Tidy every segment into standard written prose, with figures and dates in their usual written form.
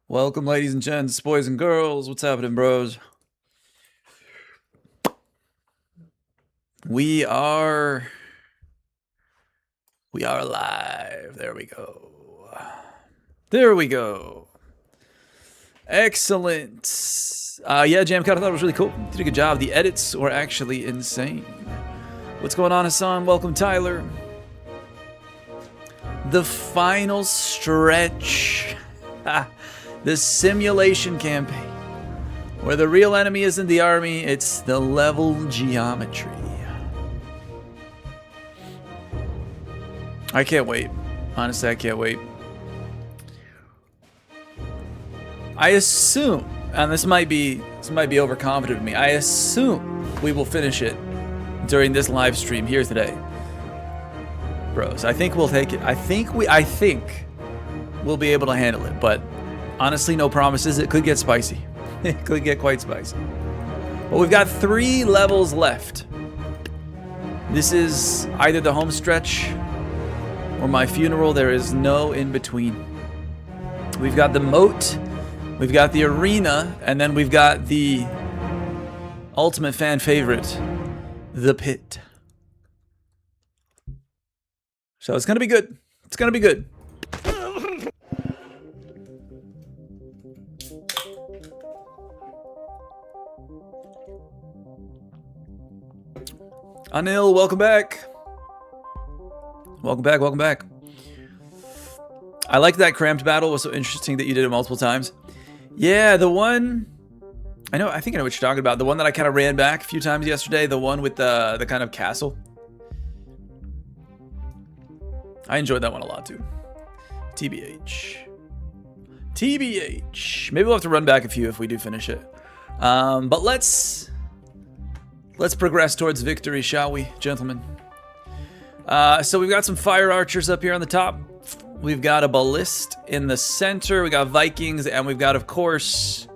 Welcome, ladies and gents, boys and girls. What's happening, bros? We are live. There we go. There we go. Excellent. Yeah, Jamcut, I thought it was really cool. You did a good job. The edits were actually insane. What's going on, Hassan? Welcome, Tyler. The final stretch. The simulation campaign. Where the real enemy isn't the army, it's the level geometry. I can't wait. Honestly, I can't wait. I assume, and this might be overconfident of me, I assume we will finish it during this live stream here today. Bros, I think we'll take it. I think we'll be able to handle it, but honestly, no promises. It could get spicy. It could get quite spicy. But we've got 3 levels left. This is either the home stretch or my funeral. There is no in between. We've got the moat, we've got the arena, and then we've got the ultimate fan favorite, the pit. So it's gonna be good. It's gonna be good. Anil, welcome back. Welcome back, welcome back. I like that cramped battle. It was so interesting that you did it multiple times. Yeah, the one... I think I know what you're talking about. The one that I kind of ran back a few times yesterday. The one with the kind of castle. I enjoyed that one a lot too. TBH. TBH. Maybe we'll have to run back a few if we do finish it. But let's progress towards victory, shall we, gentlemen? So we've got some fire archers up here on the top. We've got a ballist in the center. We got Vikings, and we've got, of course,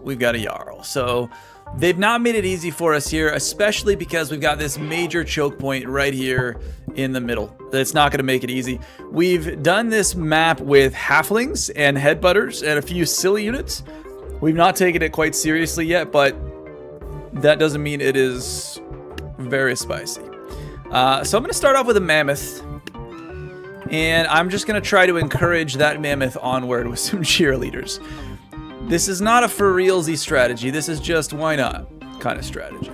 we've got a Jarl. So they've not made it easy for us here, especially because we've got this major choke point right here in the middle. That's not going to make it easy. We've done this map with halflings and headbutters and a few silly units. We've not taken it quite seriously yet, but that doesn't mean it is very spicy. So I'm going to start off with a mammoth. And I'm just going to try to encourage that mammoth onward with some cheerleaders. This is not a for realsy strategy. This is just why not kind of strategy.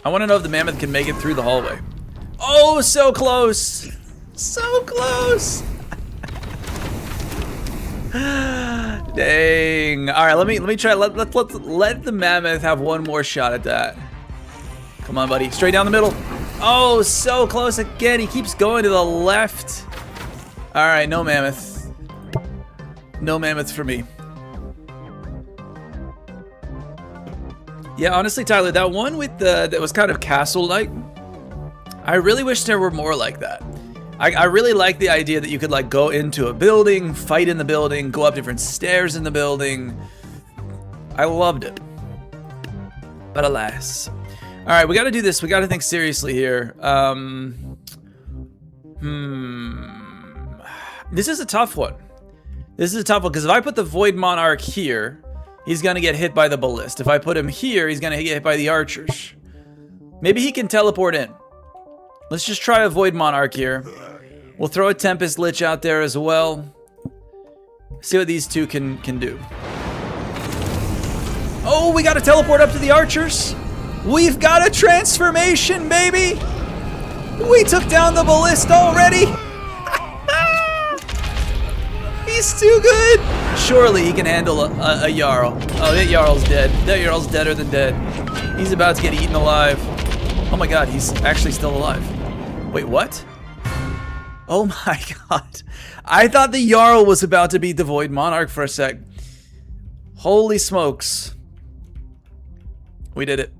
I want to know if the mammoth can make it through the hallway. Oh, so close. So close. Dang. All right, let me try. Let the mammoth have one more shot at that. Come on, buddy. Straight down the middle. Oh, so close again. He keeps going to the left. All right, no mammoth. No mammoth for me. Yeah, honestly, Tyler, that one with that was kind of castle-like. I really wish there were more like that. I really like the idea that you could like go into a building, fight in the building, go up different stairs in the building. I loved it. But alas. All right, we got to do this. We got to think seriously here. This is a tough one. This is a tough one because if I put the Void Monarch here, he's going to get hit by the Ballist. If I put him here, he's going to get hit by the Archers. Maybe he can teleport in. Let's just try a Void Monarch here. We'll throw a Tempest Lich out there as well. See what these two can do. Oh, we got to teleport up to the Archers. We've got a transformation, baby! We took down the Ballist already! He's too good! Surely he can handle a Jarl. Oh, that Jarl's dead. That Jarl's deader than dead. He's about to get eaten alive. Oh my god, he's actually still alive. Wait, what? Oh my god. I thought the Jarl was about to beat the Void Monarch for a sec. Holy smokes. We did it.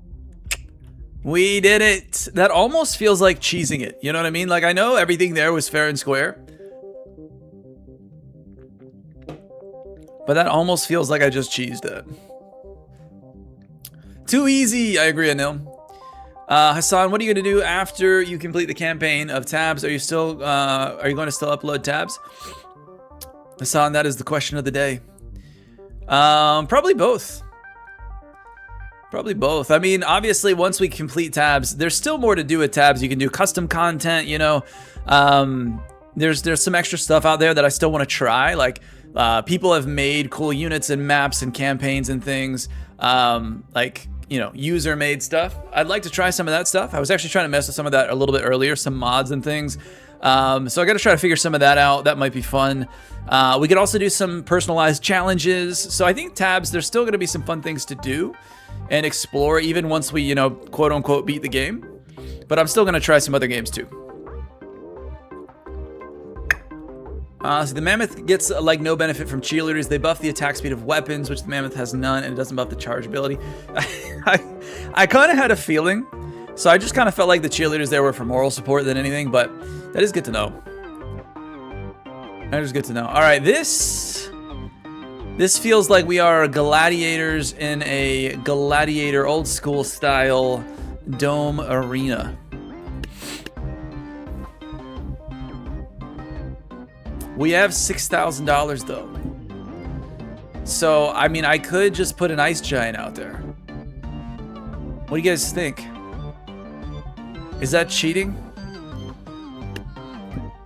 We did it. That almost feels like cheesing it. You know what I mean? Like, I know everything there was fair and square. But that almost feels like I just cheesed it. Too easy. I agree, Anil. Hassan, what are you going to do after you complete the campaign of tabs? Are you going to still upload tabs? Hassan, that is the question of the day. Probably both. Probably both. I mean, obviously, once we complete tabs, there's still more to do with tabs. You can do custom content, you know. There's some extra stuff out there that I still want to try. Like, people have made cool units and maps and campaigns and things. Like, you know, user-made stuff. I'd like to try some of that stuff. I was actually trying to mess with some of that a little bit earlier, some mods and things. So I got to try to figure some of that out. That might be fun. We could also do some personalized challenges. So I think tabs, there's still going to be some fun things to do and explore even once we, you know, quote unquote beat the game. But I'm still going to try some other games too. So the Mammoth gets like no benefit from cheerleaders. They buff the attack speed of weapons, which the Mammoth has none, and it doesn't buff the charge ability. I kind of had a feeling, so I just kind of felt like the cheerleaders there were for moral support than anything, but that is good to know. That is good to know. All right, this feels like we are gladiators in a gladiator old school style dome arena. We have $6,000 though. So, I mean, I could just put an ice giant out there. What do you guys think? Is that cheating?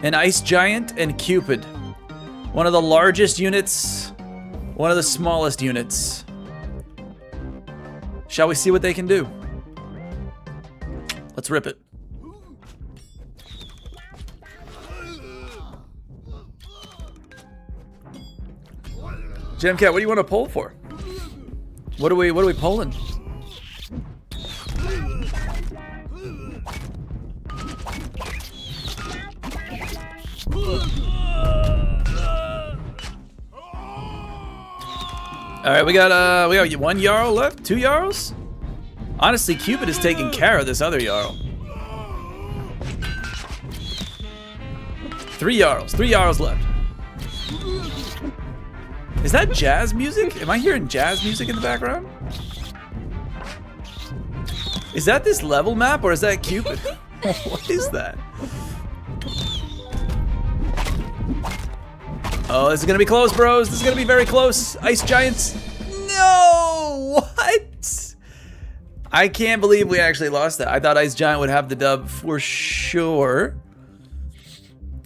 An ice giant and Cupid. One of the largest units, one of the smallest units. Shall we see what they can do? Let's rip it. Gemcat, what do you want to poll for? What are we polling? All right, we got 1 Jarl left, 2 Jarls. Honestly, Cupid is taking care of this other Jarl. 3 Jarls, 3 Jarls left. Is that jazz music? Am I hearing jazz music in the background? Is that this level map or is that Cupid? What is that? Oh, this is gonna be close, bros. This is gonna be very close. Ice giants. No! What? I can't believe we actually lost that. I thought Ice Giant would have the dub for sure.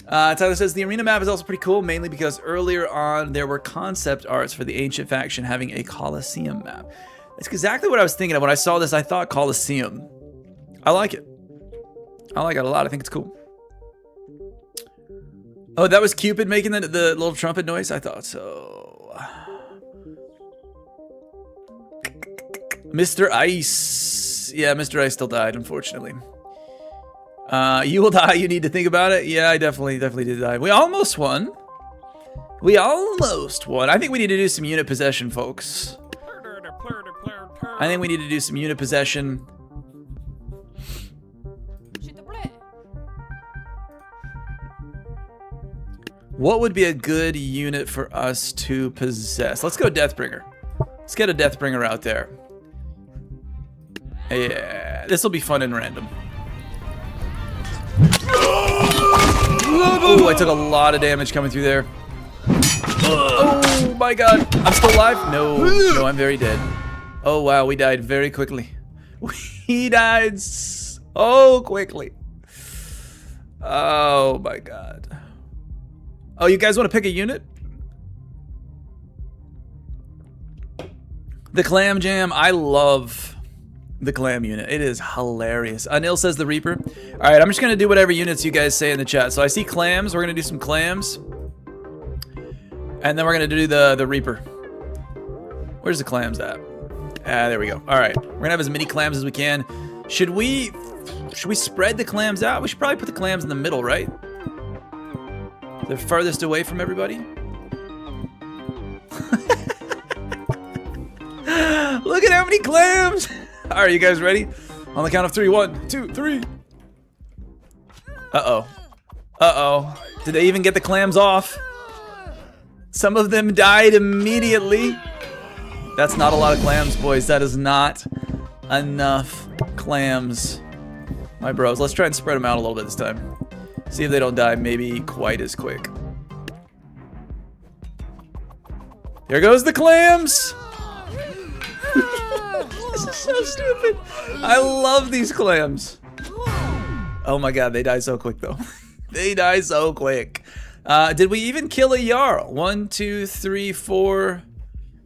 Tyler says the arena map is also pretty cool, mainly because earlier on there were concept arts for the ancient faction having a Colosseum map. It's exactly what I was thinking of when I saw this. I thought Colosseum. I like it. I like it a lot. I think it's cool. Oh, that was Cupid making the little trumpet noise? I thought so. Mr. Ice. Yeah, Mr. Ice still died, unfortunately. You will die, you need to think about it. Yeah, I definitely did die. We almost won. We almost won. I think we need to do some unit possession, folks. I think we need to do some unit possession. What would be a good unit for us to possess? Let's go Deathbringer. Let's get a Deathbringer out there. Yeah, this will be fun and random. Oh, I took a lot of damage coming through there. Oh my god. I'm still alive? No, I'm very dead. Oh wow, we died very quickly. We died so quickly. Oh my god. Oh, you guys want to pick a unit? The Clam Jam, I love the Clam unit. It is hilarious. Anil says the Reaper. All right, I'm just going to do whatever units you guys say in the chat. So I see clams. We're going to do some clams. And then we're going to do the Reaper. Where's the clams at? There we go. All right. We're going to have as many clams as we can. Should we spread the clams out? We should probably put the clams in the middle, right? They're furthest away from everybody. Look at how many clams. All right, you guys ready? On the count of 3. 1, 2, 3. Uh-oh. Uh-oh. Did they even get the clams off? Some of them died immediately. That's not a lot of clams, boys. That is not enough clams. my bros. Let's try and spread them out a little bit this time. See if they don't die maybe quite as quick. Here goes the clams! This is so stupid. I love these clams. Oh my god, they die so quick though. They die so quick. Did we even kill a Jarl? 1, 2, 3, 4.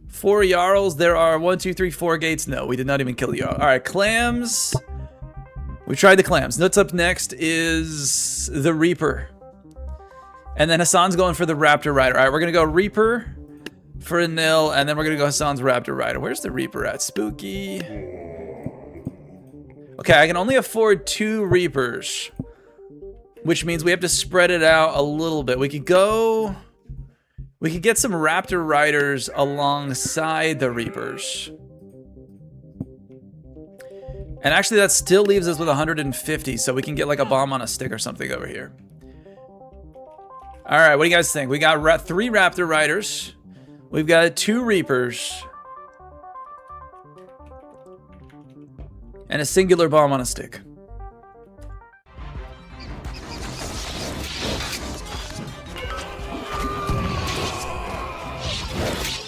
4 Jarls. There are 1, 2, 3, 4 gates. No, we did not even kill a Jarl. Alright, clams. We tried the clams. What's up next is the Reaper. And then Hassan's going for the Raptor Rider. Alright, we're gonna go Reaper for a nil, and then we're gonna go Hassan's Raptor Rider. Where's the Reaper at? Spooky. Okay, I can only afford 2 Reapers, which means we have to spread it out a little bit. We could get some Raptor Riders alongside the Reapers. And actually that still leaves us with 150, so we can get like a bomb on a stick or something over here. All right, what do you guys think? We got 3 Raptor Riders. We've got 2 Reapers. And a singular bomb on a stick.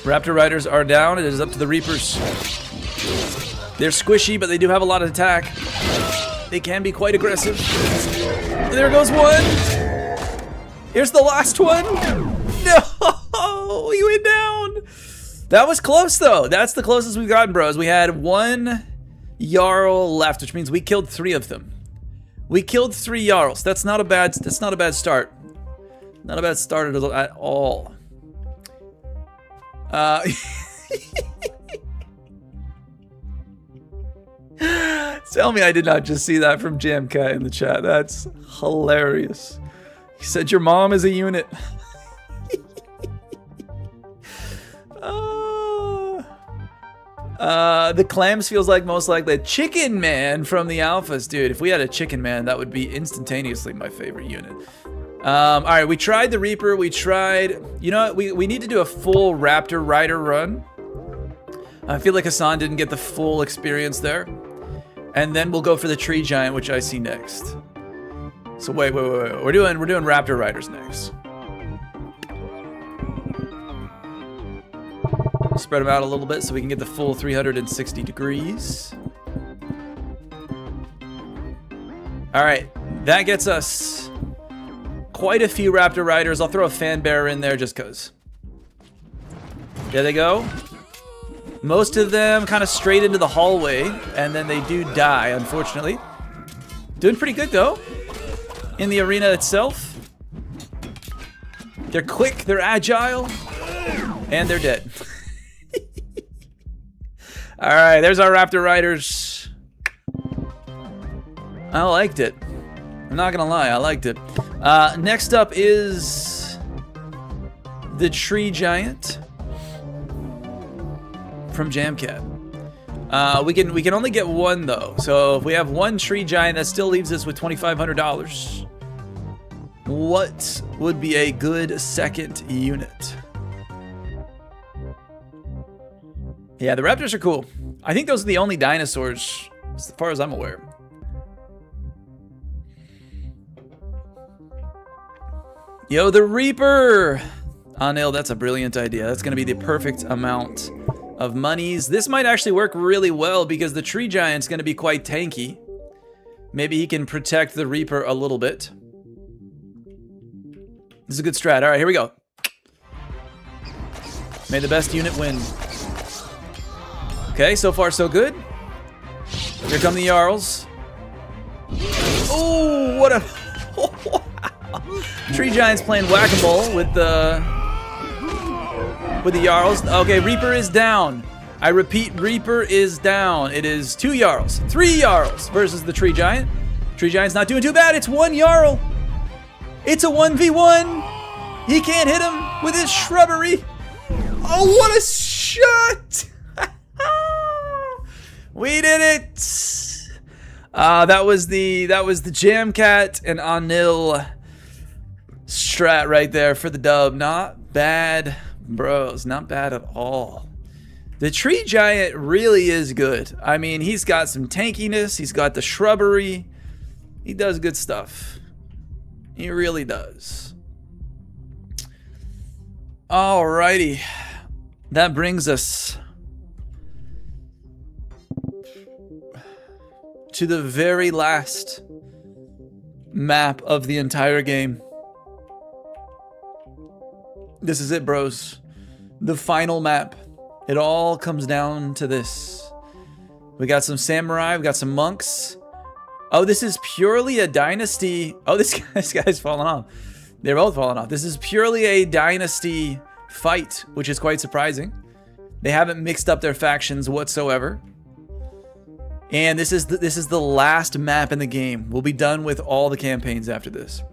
Raptor Riders are down. It is up to the Reapers. They're squishy, but they do have a lot of attack. They can be quite aggressive. There goes one. Here's the last one. No, he went down. That was close, though. That's the closest we've gotten, bros. We had 1 Jarl left, which means we killed 3 of them. We killed 3 Jarls. That's not a bad start. Not a bad start at all. Tell me I did not just see that from Jamcat in the chat. That's hilarious. He said your mom is a unit. The clams feels like most likely Chicken Man from the Alphas, dude. If we had a Chicken Man, that would be instantaneously my favorite unit. All right, we tried the Reaper. We tried, you know what? We need to do a full Raptor Rider run. I feel like Hassan didn't get the full experience there. And then we'll go for the Tree Giant, which I see next. So wait. We're doing Raptor Riders next. Spread them out a little bit so we can get the full 360 degrees. All right, that gets us quite a few Raptor Riders. I'll throw a Fan Bearer in there just because. There they go. Most of them kind of straight into the hallway, and then they do die, unfortunately. Doing pretty good, though, in the arena itself. They're quick, they're agile, and they're dead. All right, there's our Raptor Riders. I liked it. I'm not gonna lie, I liked it. Next up is the Tree Giant from Jamcat. We can only get 1 though. So if we have 1 Tree Giant, that still leaves us with $2,500. What would be a good second unit? Yeah, the Raptors are cool. I think those are the only dinosaurs, as far as I'm aware. Yo, the Reaper! Anil, that's a brilliant idea. That's going to be the perfect amount of monies. This might actually work really well because the Tree Giant's going to be quite tanky. Maybe he can protect the Reaper a little bit. This is a good strat. All right, here we go. May the best unit win. Okay, so far so good. Here come the Jarls. Oh, what a... Tree Giant's playing whack-a-mole with the Jarls. Okay, Reaper is down. I repeat, Reaper is down. It is 2 Jarls, 3 Jarls versus the Tree Giant. Tree Giant's not doing too bad. It's 1 Jarl. It's a 1v1. He can't hit him with his shrubbery. Oh, what a shot! We did it. That was the Jamcat and Anil strat right there for the dub. Not bad, bros. Not bad at all. The Tree Giant really is good. I mean, he's got some tankiness. He's got the shrubbery. He does good stuff. He really does. Alrighty. That brings us to the very last map of the entire game. This is it, bros. The final map. It all comes down to this. We got some samurai, we got some monks. Oh, this is purely a dynasty. Oh, this guy's falling off. They're both falling off. This is purely a dynasty fight, which is quite surprising. They haven't mixed up their factions whatsoever. And this is the last map in the game. We'll be done with all the campaigns after this.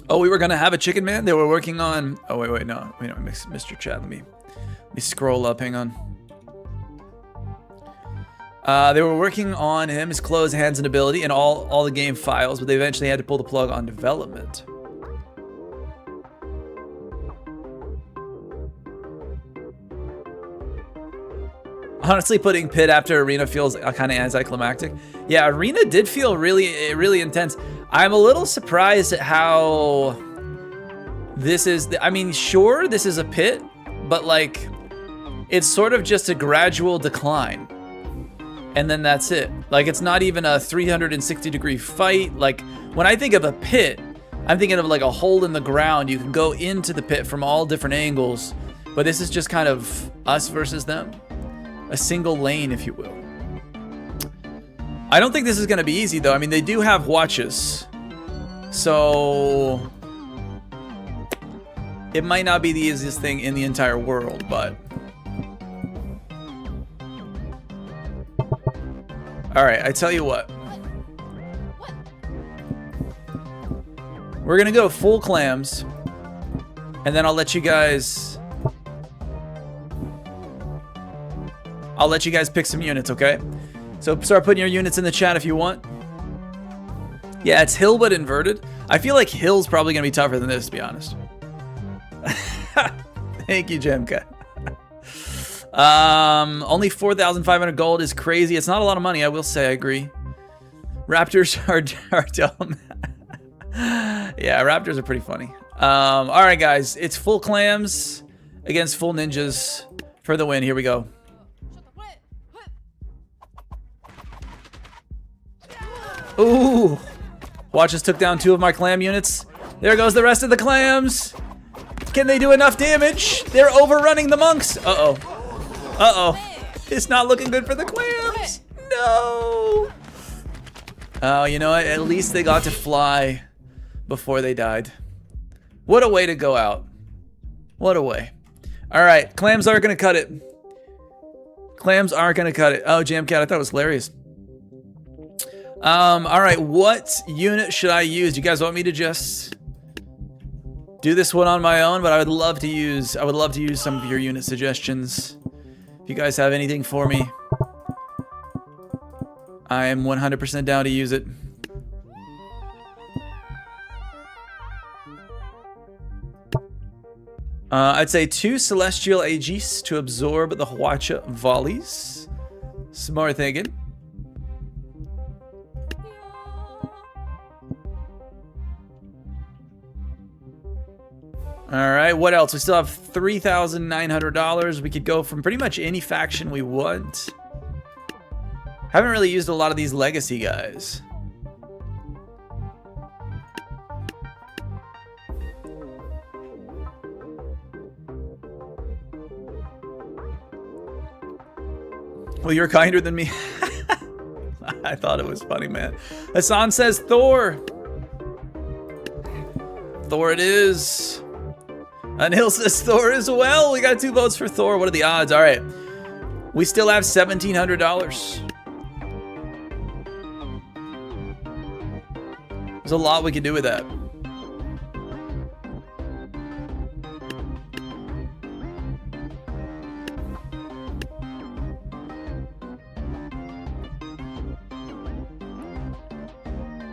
Oh, we were gonna have a chicken man? They were working on... Oh, wait, no. Wait, no, Mr. Chat, let me scroll up, hang on. They were working on him, his clothes, hands, and ability, and all the game files, but they eventually had to pull the plug on development. Honestly, putting Pit after Arena feels kind of anticlimactic. Yeah, Arena did feel really intense. I'm a little surprised at how this is... I mean, sure, this is a Pit, but like, it's sort of just a gradual decline. And then that's it. Like, it's not even a 360-degree fight. Like, when I think of a Pit, I'm thinking of like a hole in the ground. You can go into the pit from all different angles, but this is just kind of us versus them. A single lane, if you will. I don't think this is going to be easy, though. I mean, they do have watches. So it might not be the easiest thing in the entire world, but... Alright, I tell you what. We're going to go full clams. And then I'll let you guys... pick some units, okay? So start putting your units in the chat if you want. Yeah, it's hill but inverted. I feel like hill's probably gonna be tougher than this, to be honest. Thank you, Jemka. Only 4,500 gold is crazy. It's not a lot of money, I will say. I agree. Raptors are dumb. Yeah, raptors are pretty funny. All right, guys, it's full clams against full ninjas for the win. Here we go. Ooh, Watches took down 2 of my clam units. There goes the rest of the clams. Can they do enough damage? They're overrunning the monks. Uh-oh. Uh-oh. It's not looking good for the clams. No. Oh, you know what? At least they got to fly before they died. What a way to go out. What a way. All right, clams aren't gonna cut it. Clams aren't gonna cut it. Oh, Jamcat, I thought it was hilarious. All right, what unit should I use? Do you guys want me to just do this one on my own? But I would love to use some of your unit suggestions. If you guys have anything for me, I am 100% down to use it. I'd say 2 Celestial Aegis to absorb the Hwacha volleys. Smart thinking. Alright, what else? We still have $3,900. We could go from pretty much any faction we want. Haven't really used a lot of these legacy guys. Well, you're kinder than me. I thought it was funny, man. Hassan says Thor. Thor it is. Anil says Thor as well. We got 2 votes for Thor. What are the odds? All right. We still have $1,700. There's a lot we can do with that.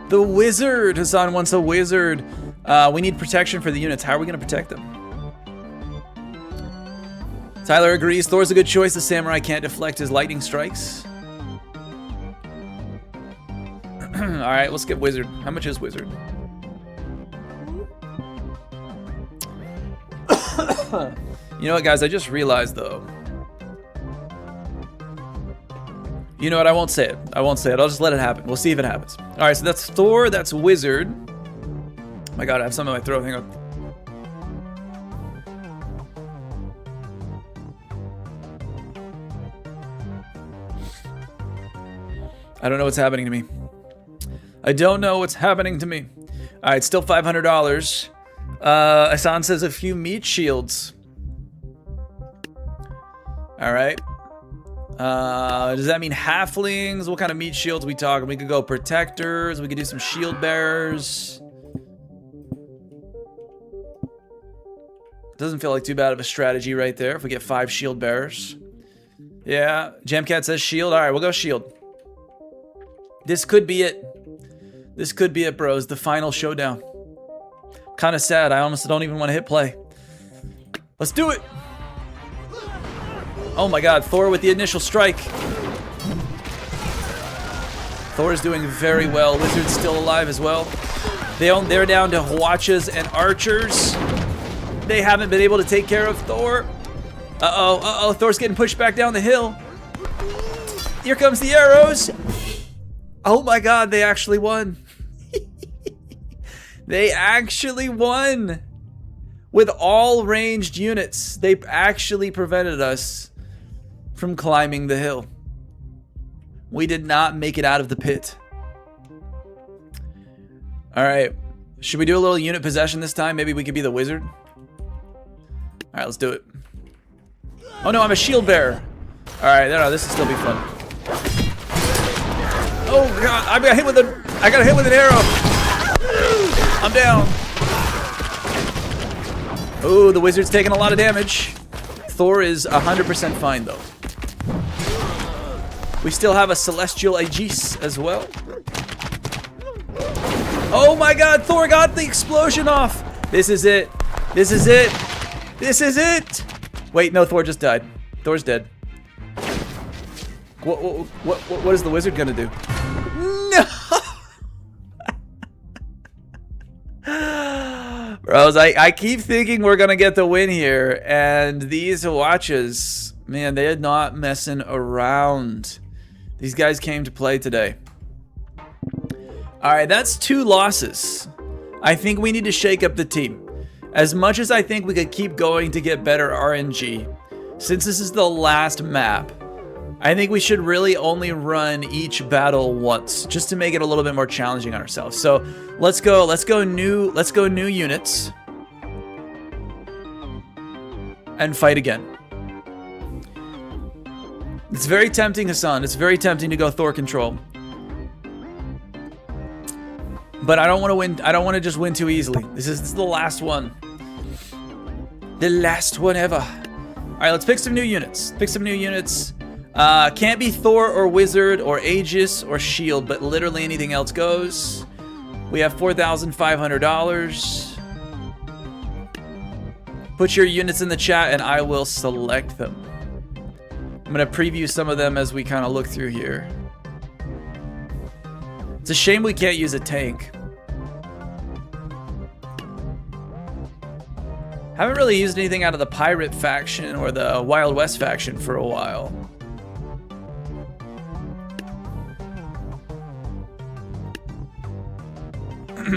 The wizard. Hassan wants a wizard. We need protection for the units. How are we going to protect them? Tyler agrees. Thor's a good choice. The samurai can't deflect his lightning strikes. Alright, we'll skip wizard. How much is wizard? You know what, guys? I just realized, though. You know what? I won't say it. I won't say it. I'll just let it happen. We'll see if it happens. Alright, so that's Thor. That's wizard. Oh my god, I have something in my throat. Hang on. I don't know what's happening to me. I don't know what's happening to me. All right, still $500. Asan says a few meat shields. All right. Does that mean halflings? What kind of meat shields we talking? We could go protectors. We could do some shield bearers. Doesn't feel like too bad of a strategy right there if we get 5 shield bearers. Yeah, Jamcat says shield. All right, we'll go shield. This could be it. This could be it, bros. The final showdown. Kind of sad. I almost don't even want to hit play. Let's do it. Oh my god, Thor with the initial strike. Thor is doing very well. Wizard's still alive as well. They're down to Hwachas and archers. They haven't been able to take care of Thor. Uh-oh. Thor's getting pushed back down the hill. Here comes the arrows. Oh my god, they actually won. They actually won. With all ranged units, they actually prevented us from climbing the hill. We did not make it out of the pit. All right, should we do a little unit possession this time? Maybe we could be the wizard. All right, let's do it. Oh no, I'm a shield bearer. All right, no, this will still be fun. Oh god, I got hit with an arrow. I'm down. Oh, the wizard's taking a lot of damage. Thor is 100% fine though. We still have a celestial Aegis as well. Oh my god, Thor got the explosion off. This is it. This is it. This is it. Wait, no, Thor just died. Thor's dead. What is the wizard gonna do? No! Bros, I keep thinking we're gonna get the win here, and these Hwachas, man, they are not messing around. These guys came to play today. Alright, that's 2 losses. I think we need to shake up the team. As much as I think we could keep going to get better RNG, since this is the last map, I think we should really only run each battle once, just to make it a little bit more challenging on ourselves. So let's go new units and fight again. It's very tempting, Hassan. It's very tempting to go Thor control. But I don't want to win. I don't want to just win too easily. This is the last one. The last one ever. All right, let's pick some new units. Can't be Thor or Wizard or Aegis or Shield, but literally anything else goes. We have $4,500. Put your units in the chat and I will select them. I'm gonna preview some of them as we kind of look through here. It's a shame we can't use a tank. Haven't really used anything out of the Pirate faction or the Wild West faction for a while.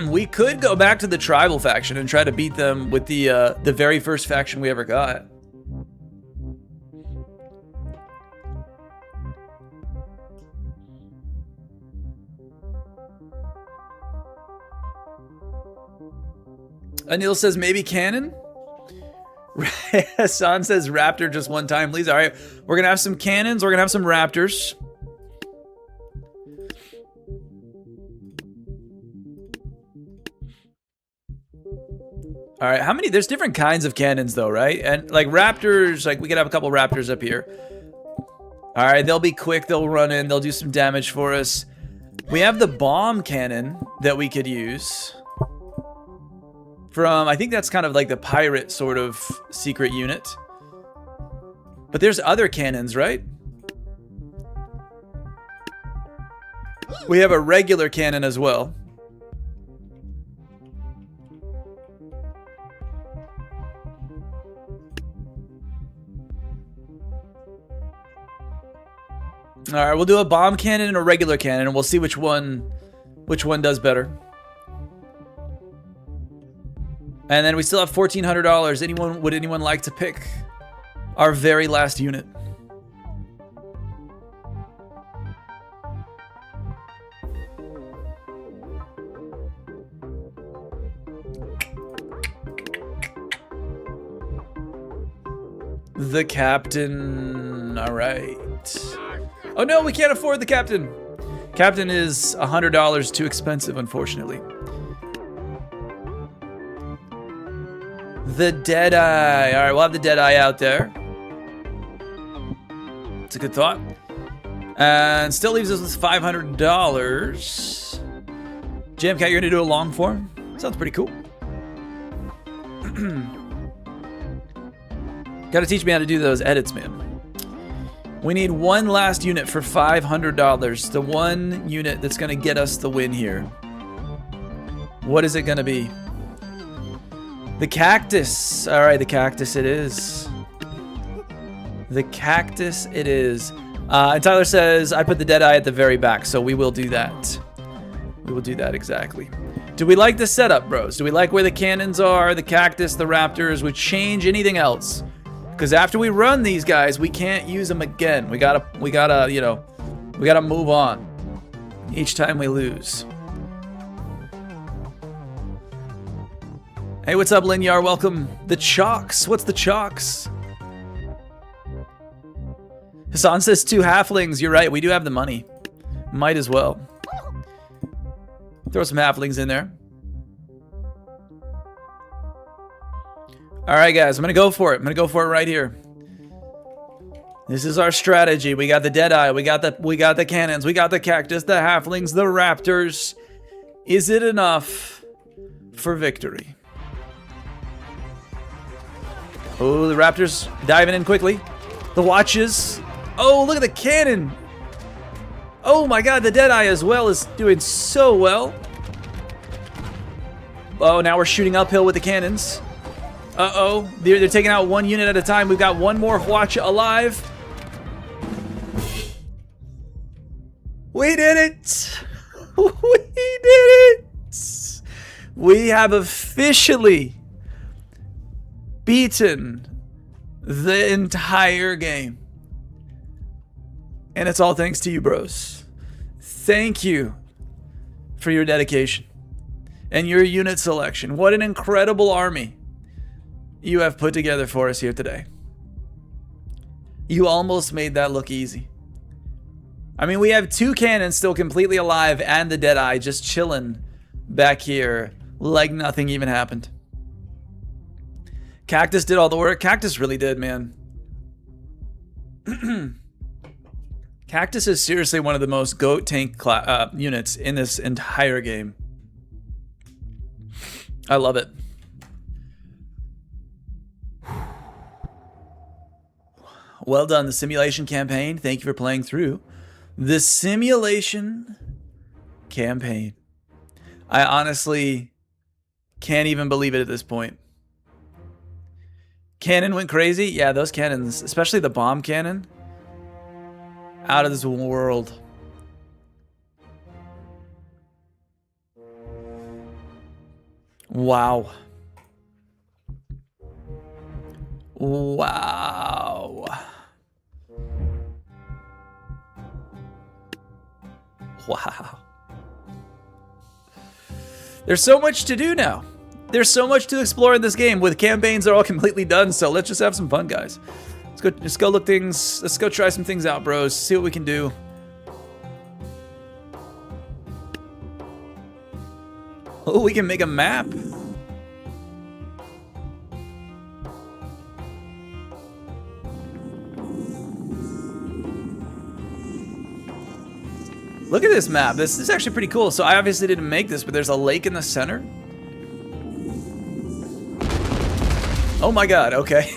We could go back to the Tribal faction and try to beat them with the very first faction we ever got. Anil says maybe cannon. Hassan says raptor just one time, please. All right, we're gonna have some cannons. We're gonna have some raptors. All right, how many? There's different kinds of cannons though, right? And like raptors, like we could have a couple raptors up here. All right, they'll be quick. They'll run in. They'll do some damage for us. We have the bomb cannon that we could use. From, I think that's kind of like the pirate sort of secret unit. But there's other cannons, right? We have a regular cannon as well. All right, we'll do a bomb cannon and a regular cannon, and we'll see which one does better. And then we still have $1,400. Would anyone like to pick our very last unit? The captain. All right. Oh no, we can't afford the captain. Captain is $100 too expensive, unfortunately. The Deadeye. All right, we'll have the Deadeye out there. It's a good thought. And still leaves us with $500. Jamcat, you're gonna do a long form? Sounds pretty cool. Gotta teach me how to do those edits, man. We need one last unit for $500. The one unit that's gonna get us the win here. What is it gonna be? The Cactus. All right, the Cactus it is. The Cactus it is. And Tyler says, I put the Deadeye at the very back, so we will do that. We will do that exactly. Do we like the setup, bros? Do we like where the cannons are, the Cactus, the Raptors? Would change anything else? Because after we run these guys, we can't use them again. We gotta, you know, we gotta move on each time we lose. Hey, what's up, Linyar? Welcome. The Chalks. What's the Chalks? Hassan says 2 halflings. You're right. We do have the money. Might as well. Throw some halflings in there. All right, guys. I'm going to go for it. I'm going to go for it right here. This is our strategy. We got the Deadeye. We got the cannons. We got the Cactus, the halflings, the Raptors. Is it enough for victory? Oh, the Raptors diving in quickly. The Watches. Oh, look at the cannon. Oh my god, the Deadeye as well is doing so well. Oh, now we're shooting uphill with the cannons. Uh-oh. They're taking out one unit at a time. We've got one more Watch alive. We did it. We did it. We have officially beaten the entire game. And it's all thanks to you, bros. Thank you for your dedication and your unit selection. What an incredible army you have put together for us here today. You almost made that look easy. I mean, we have 2 cannons still completely alive and the Deadeye just chilling back here like nothing even happened. Cactus did all the work. Cactus really did, man. Cactus is seriously one of the most GOAT tank units in this entire game. I love it. Well done, the simulation campaign. Thank you for playing through the simulation campaign. I honestly can't even believe it at this point. Cannon went crazy. Yeah, those cannons, especially the bomb cannon, out of this world. Wow. Wow. Wow. There's so much to do now. There's so much to explore in this game. With campaigns are all completely done, so let's just have some fun, guys. Let's go look things. Let's go try some things out, bros. See what we can do. Oh, we can make a map. Look at this map. This is actually pretty cool. So I obviously didn't make this, but there's a lake in the center. Oh my god, okay.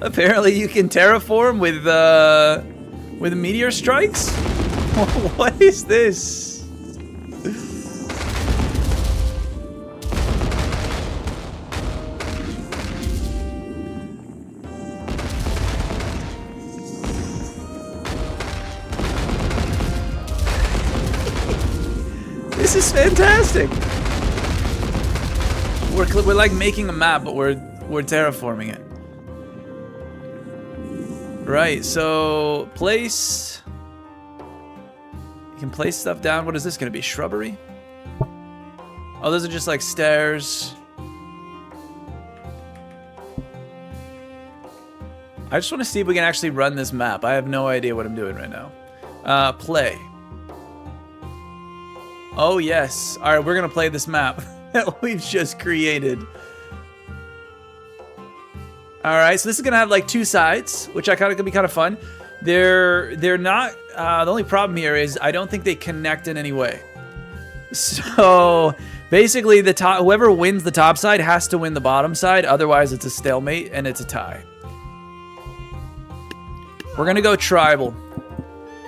Apparently you can terraform with meteor strikes? What is this? This is fantastic. We're like making a map, but we're terraforming it. Right, so place. You can place stuff down. What is this gonna be? Shrubbery? Oh, those are just like stairs. I just want to see if we can actually run this map. I have no idea what I'm doing right now. Play. Oh yes. All right, we're gonna play this map that we've just created. All right, so this is gonna have like two sides, which I kind of could be kind of fun. They're not. The only problem here is I don't think they connect in any way. So basically, the top, whoever wins the top side has to win the bottom side. Otherwise, it's a stalemate and it's a tie. We're gonna go tribal.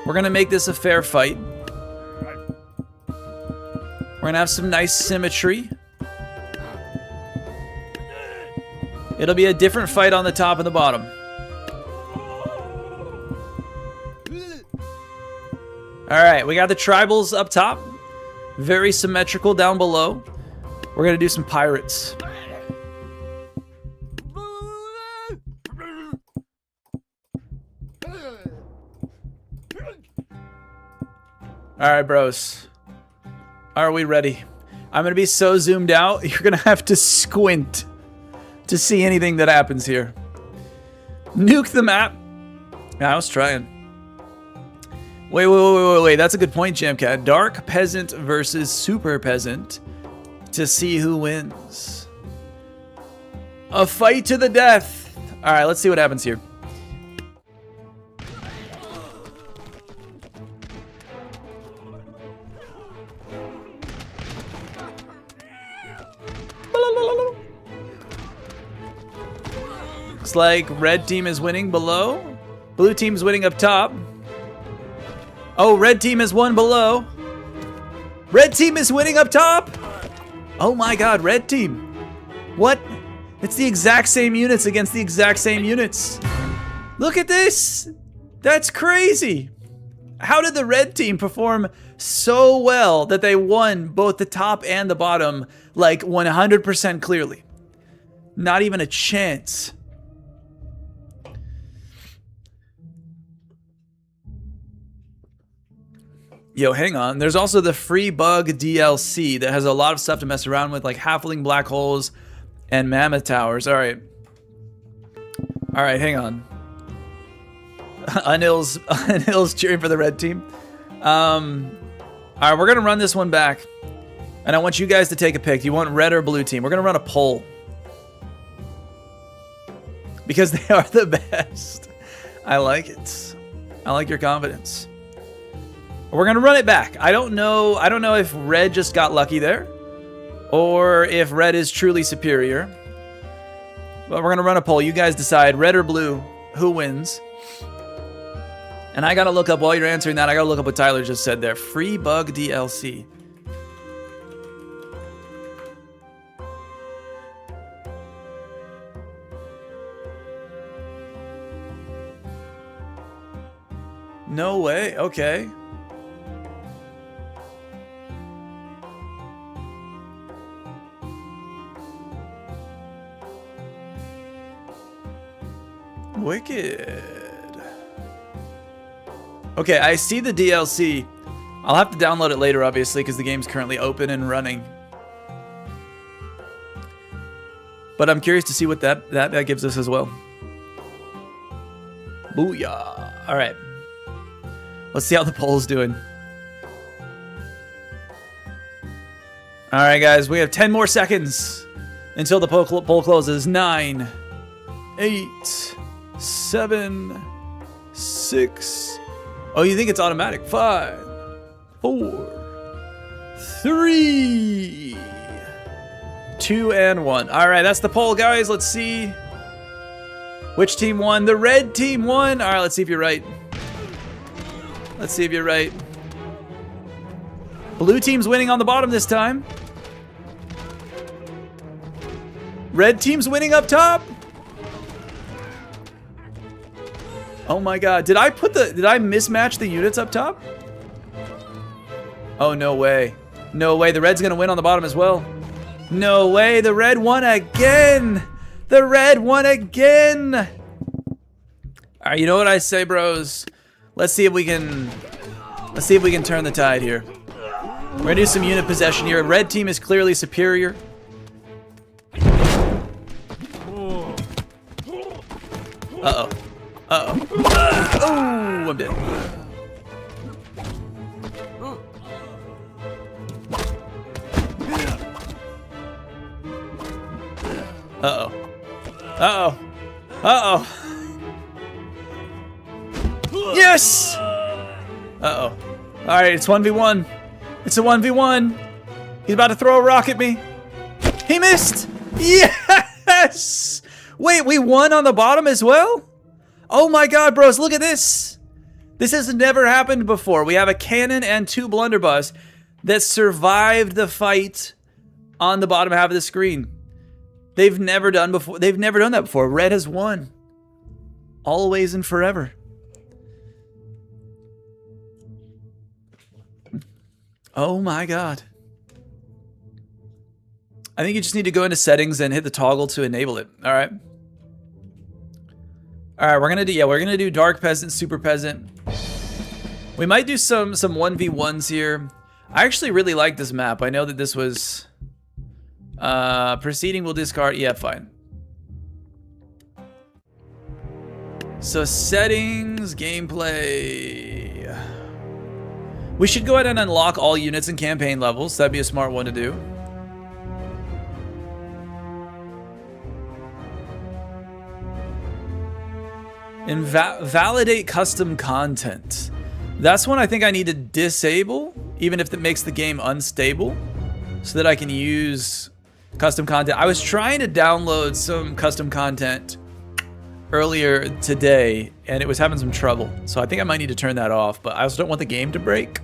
We're gonna make this a fair fight. We're gonna have some nice symmetry. It'll be a different fight on the top and the bottom. Alright, we got the tribals up top. Very symmetrical down below. We're gonna do some pirates. Alright, bros. Are we ready? I'm gonna be so zoomed out, you're gonna have to squint to see anything that happens here. Nuke the map. I was trying. Wait. That's a good point, Jamcat. Dark Peasant versus Super Peasant to see who wins. A fight to the death. All right, let's see what happens here. Looks like red team is winning below. Blue team's winning up top. Oh, red team has won below. Red team is winning up top. Oh my god, red team. What? It's the exact same units against the exact same units. Look at this. That's crazy. How did the red team perform so well that they won both the top and the bottom like 100% clearly? Not even a chance. Yo, hang on. There's also the free bug DLC that has a lot of stuff to mess around with, like halfling black holes and mammoth towers. All right, hang on. Anil's cheering for the red team. All right, we're gonna run this one back, and I want you guys to take a pick. Do you want red or blue team? We're gonna run a poll because they are the best. I like it. I like your confidence. We're gonna run it back. I don't know if red just got lucky there, or if red is truly superior. But we're gonna run a poll. You guys decide, red or blue, who wins? And I gotta look up, while you're answering that, I gotta look up what Tyler just said there. Free bug DLC. No way. Okay. Wicked. Okay, I see the DLC. I'll have to download it later, obviously, because the game's currently open and running. But I'm curious to see what that gives us as well. Booyah. All right. Let's see how the poll's doing. All right, guys. We have 10 more seconds until the poll closes. 9, 8, 7, 6. Oh, you think it's automatic? 5, 4, 3, 2, and 1. All right, that's the poll, guys. Let's see Which team won? The red team won. All right, let's see if you're right. Let's see if you're right. Blue team's winning on the bottom this time. Red team's winning up top. Oh my god. Did I mismatch the units up top? Oh, no way. No way. The red's gonna win on the bottom as well. No way. The red won again. The red won again. All right, you know what I say, bros? Let's see if we can turn the tide here. We're gonna do some unit possession here. Red team is clearly superior. Uh-oh. Uh-oh. Oh, I'm dead. Uh-oh. Uh-oh. Uh-oh. Yes! Uh-oh. Alright, it's 1v1. It's a 1v1. He's about to throw a rock at me. He missed! Yes! Wait, we won on the bottom as well? Oh my god, bros, look at this! This has never happened before. We have a cannon and 2 blunderbuss that survived the fight on the bottom half of the screen. They've never done that before. Red has won. Always and forever. Oh my god. I think you just need to go into settings and hit the toggle to enable it. All right. All right, we're gonna do Dark Peasant, Super Peasant. We might do some 1v1s here. I actually really like this map. I know that this was proceeding will discard. Yeah, fine. So settings, gameplay. We should go ahead and unlock all units and campaign levels. That'd be a smart one to do. And validate custom content. That's one I think I need to disable, even if it makes the game unstable, so that I can use custom content. I was trying to download some custom content earlier today, and it was having some trouble. So I think I might need to turn that off, but I also don't want the game to break.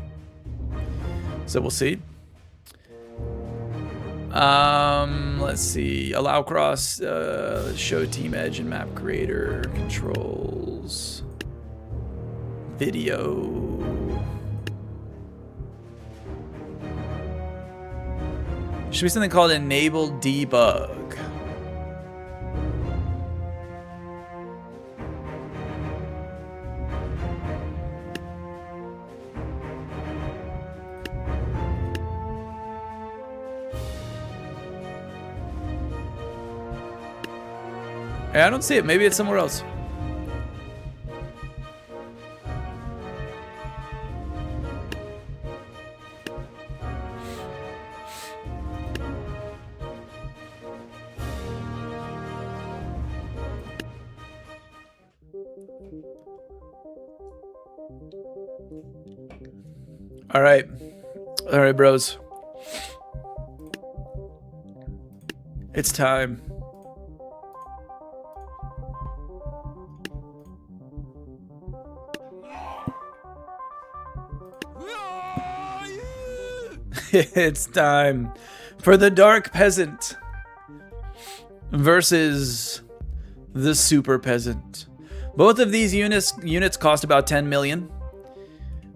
So we'll see. Let's see. Allow cross, show team edge and map creator, controls, video. Should be something called enable debug. Hey, I don't see it. Maybe it's somewhere else. All right. All right, bros. It's time. It's time for the Dark Peasant versus the Super Peasant. Both of these units cost about 10 million.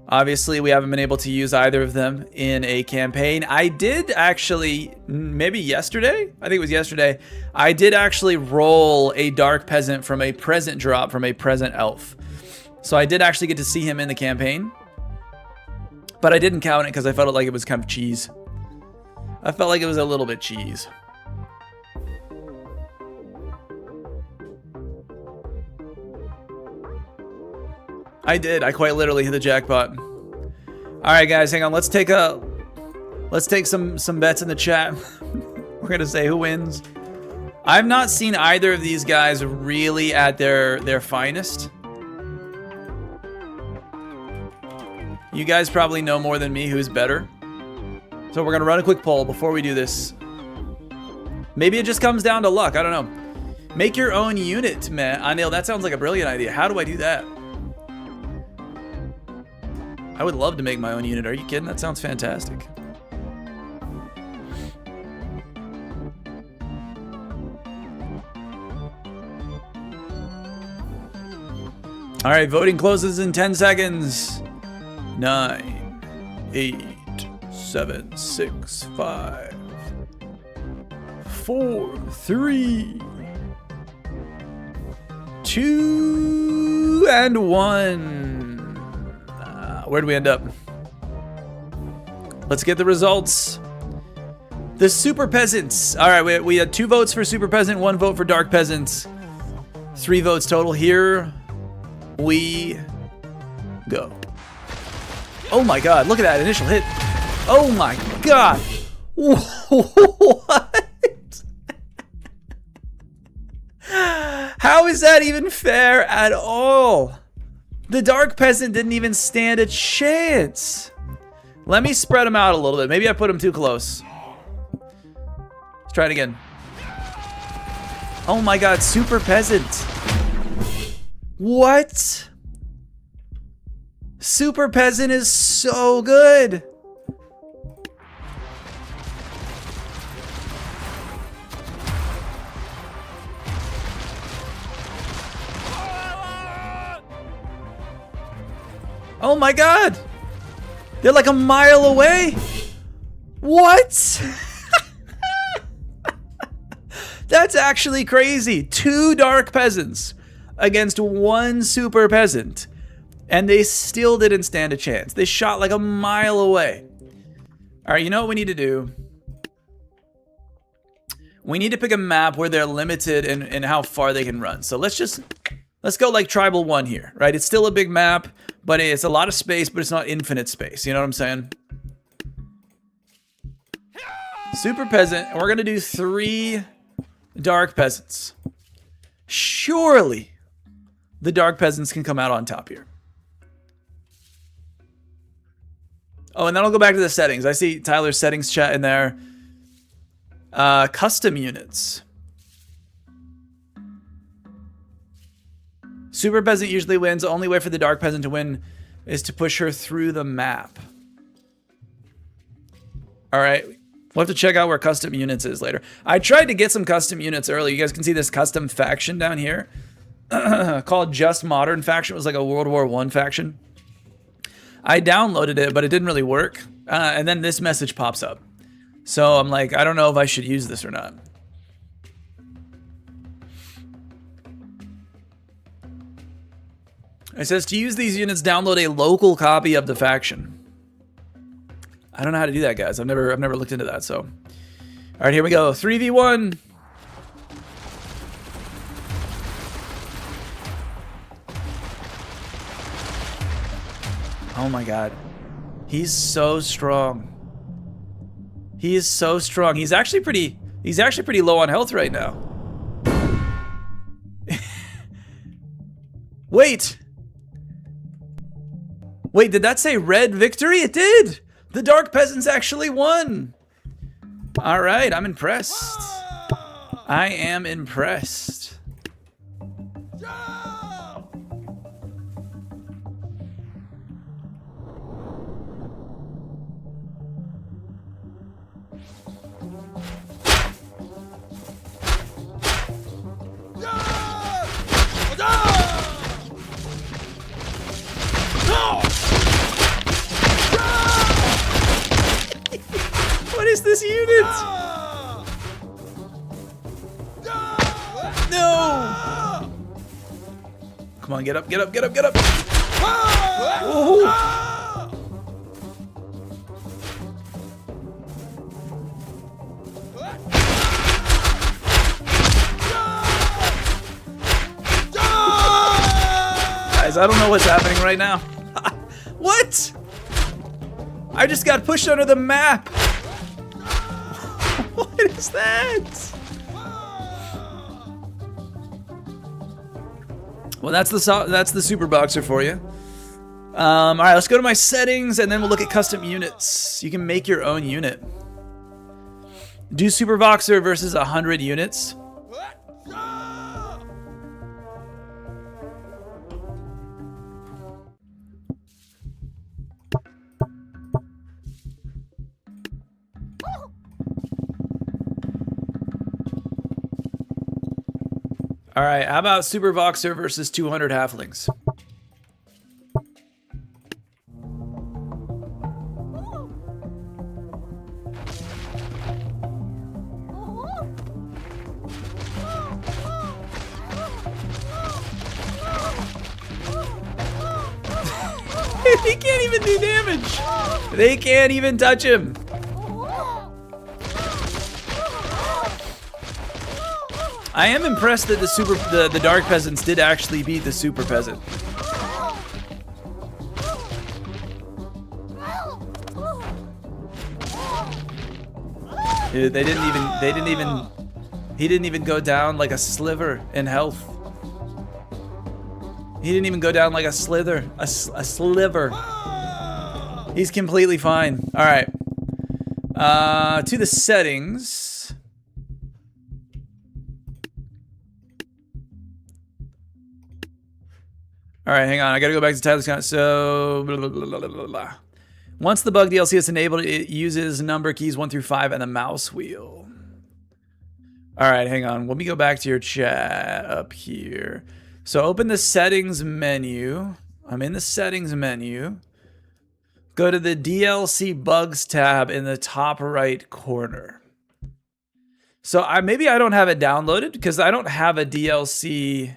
Obviously, we haven't been able to use either of them in a campaign. I did actually, maybe yesterday? I think it was yesterday. I did actually roll a Dark Peasant from a present drop from a present elf. So I did actually get to see him in the campaign. But I didn't count it because I felt like it was kind of cheese. I felt like it was a little bit cheese. I did. I quite literally hit the jackpot. All right, guys, hang on. Let's take some bets in the chat. We're gonna say who wins. I've not seen either of these guys really at their finest. You guys probably know more than me who's better. So we're gonna run a quick poll before we do this. Maybe it just comes down to luck, I don't know. Make your own unit, man. Anil, that sounds like a brilliant idea. How do I do that? I would love to make my own unit. Are you kidding? That sounds fantastic. All right, voting closes in 10 seconds. 9, 8, 7, 6, 5, 4, 3, 2, and 1. Where do we end up? Let's get the results. The Super Peasants. All right, we had 2 votes for Super Peasant, 1 vote for Dark Peasants. 3 votes total. Here we go. Oh my god, look at that initial hit. Oh my god. What? How is that even fair at all? The Dark Peasant didn't even stand a chance. Let me spread them out a little bit. Maybe I put them too close. Let's try it again. Oh my god, Super Peasant. What? Super Peasant is so good. Oh my god! They're like a mile away! What? That's actually crazy. 2 Dark Peasants against 1 Super Peasant. And they still didn't stand a chance. They shot like a mile away. Alright, you know what we need to do? We need to pick a map where they're limited in how far they can run. So let's go like Tribal 1 here, right? It's still a big map, but it's a lot of space, but it's not infinite space. You know what I'm saying? Super Peasant, and we're gonna do 3 Dark Peasants. Surely the Dark Peasants can come out on top here. Oh, and then I'll go back to the settings. I see Tyler's settings chat in there. Custom units. Super Peasant usually wins. The only way for the Dark Peasant to win is to push her through the map. All right. We'll have to check out where custom units is later. I tried to get some custom units earlier. You guys can see this custom faction down here called Just Modern Faction. It was like a World War I faction. I downloaded it, but it didn't really work. And then this message pops up. So I'm like, I don't know if I should use this or not. It says to use these units, download a local copy of the faction. I don't know how to do that, guys. I've never looked into that. So, all right, here we go. 3v1. Oh my god, he's so strong. He is so strong. He's actually pretty low on health right now. Wait, did that say red victory? It did. The Dark Peasants actually won. All right, I'm impressed. I am impressed. What is this unit? No! Come on, get up, get up, get up, get up! Whoa. Guys, I don't know what's happening right now. What? I just got pushed under the map. What is that? Well, that's the Super Boxer for you. All right, let's go to my settings, and then we'll look at custom units. You can make your own unit. Do Super Boxer versus 100 units. All right, how about Super Voxer versus 200 halflings? He can't even do damage. They can't even touch him. I am impressed that the Dark Peasants did actually beat the Super Peasant. Dude, he didn't even go down like a sliver in health. He didn't even go down like a sliver. A sliver. He's completely fine. All right. To the settings. All right, hang on. I gotta go back to Tyler's account. So, blah, blah, blah, blah, blah, blah. Once the bug DLC is enabled, it uses number keys 1 through 5 and the mouse wheel. All right, hang on. Let me go back to your chat up here. So open the settings menu. I'm in the settings menu. Go to the DLC bugs tab in the top right corner. So maybe I don't have it downloaded because I don't have a DLC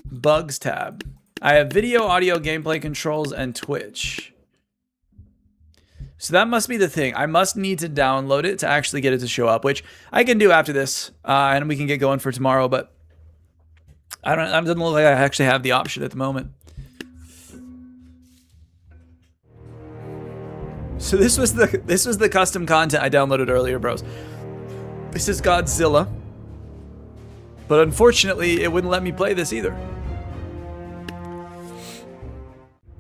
bugs tab. I have video, audio, gameplay controls, and Twitch. So that must be the thing. I must need to download it to actually get it to show up, which I can do after this, and we can get going for tomorrow. But it doesn't look like I actually have the option at the moment. So this was the custom content I downloaded earlier, bros. This is Godzilla, but unfortunately, it wouldn't let me play this either.